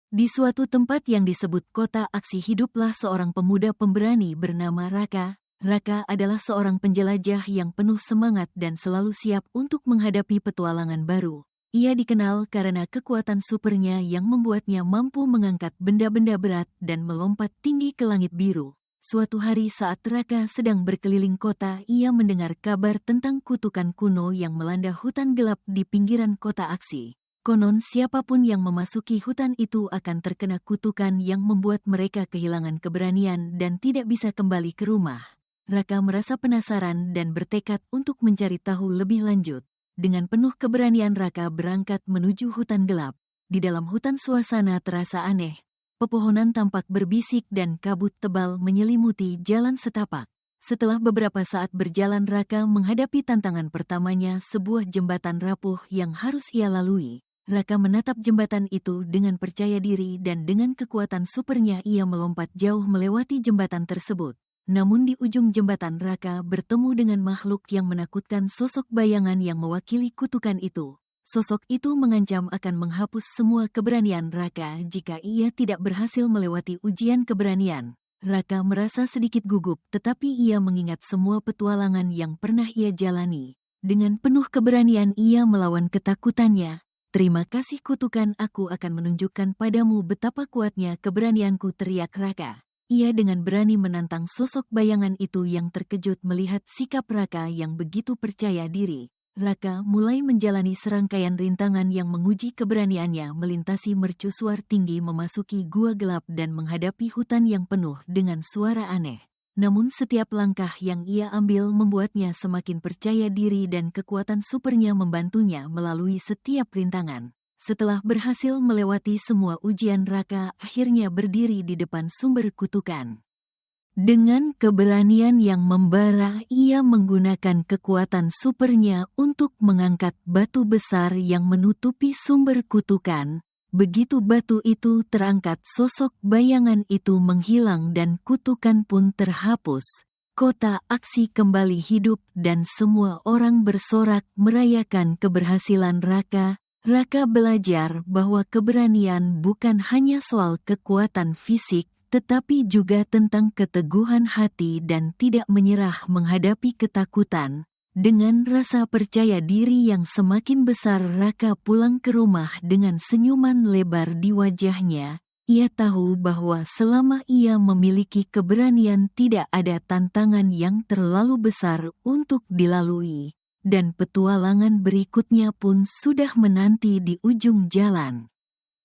Di suatu tempat yang disebut kota aksi hiduplah seorang pemuda pemberani bernama Raka. Raka adalah seorang penjelajah yang penuh semangat dan selalu siap untuk menghadapi petualangan baru. Ia dikenal karena kekuatan supernya yang membuatnya mampu mengangkat benda-benda berat dan melompat tinggi ke langit biru. Suatu hari saat Raka sedang berkeliling kota, ia mendengar kabar tentang kutukan kuno yang melanda hutan gelap di pinggiran kota aksi. Konon siapapun yang memasuki hutan itu akan terkena kutukan yang membuat mereka kehilangan keberanian dan tidak bisa kembali ke rumah. Raka merasa penasaran dan bertekad untuk mencari tahu lebih lanjut. Dengan penuh keberanian Raka berangkat menuju hutan gelap. Di dalam hutan suasana terasa aneh. Pepohonan tampak berbisik dan kabut tebal menyelimuti jalan setapak. Setelah beberapa saat berjalan Raka menghadapi tantangan pertamanya, sebuah jembatan rapuh yang harus ia lalui. Raka menatap jembatan itu dengan percaya diri dan dengan kekuatan supernya ia melompat jauh melewati jembatan tersebut. Namun di ujung jembatan Raka bertemu dengan makhluk yang menakutkan, sosok bayangan yang mewakili kutukan itu. Sosok itu mengancam akan menghapus semua keberanian Raka jika ia tidak berhasil melewati ujian keberanian. Raka merasa sedikit gugup, tetapi ia mengingat semua petualangan yang pernah ia jalani. Dengan penuh keberanian ia melawan ketakutannya. "Terima kasih kutukan, aku akan menunjukkan padamu betapa kuatnya keberanianku," teriak Raka. Ia dengan berani menantang sosok bayangan itu yang terkejut melihat sikap Raka yang begitu percaya diri. Raka mulai menjalani serangkaian rintangan yang menguji keberaniannya, melintasi mercusuar tinggi, memasuki gua gelap dan menghadapi hutan yang penuh dengan suara aneh. Namun setiap langkah yang ia ambil membuatnya semakin percaya diri dan kekuatan supernya membantunya melalui setiap rintangan. Setelah berhasil melewati semua ujian, Raka akhirnya berdiri di depan sumber kutukan. Dengan keberanian yang membara, ia menggunakan kekuatan supernya untuk mengangkat batu besar yang menutupi sumber kutukan. Begitu batu itu terangkat, sosok bayangan itu menghilang dan kutukan pun terhapus. Kota aksi kembali hidup dan semua orang bersorak merayakan keberhasilan Raka. Raka belajar bahwa keberanian bukan hanya soal kekuatan fisik, tetapi juga tentang keteguhan hati dan tidak menyerah menghadapi ketakutan. Dengan rasa percaya diri yang semakin besar, Raka pulang ke rumah dengan senyuman lebar di wajahnya. Ia tahu bahwa selama ia memiliki keberanian, tidak ada tantangan yang terlalu besar untuk dilalui. Dan petualangan berikutnya pun sudah menanti di ujung jalan.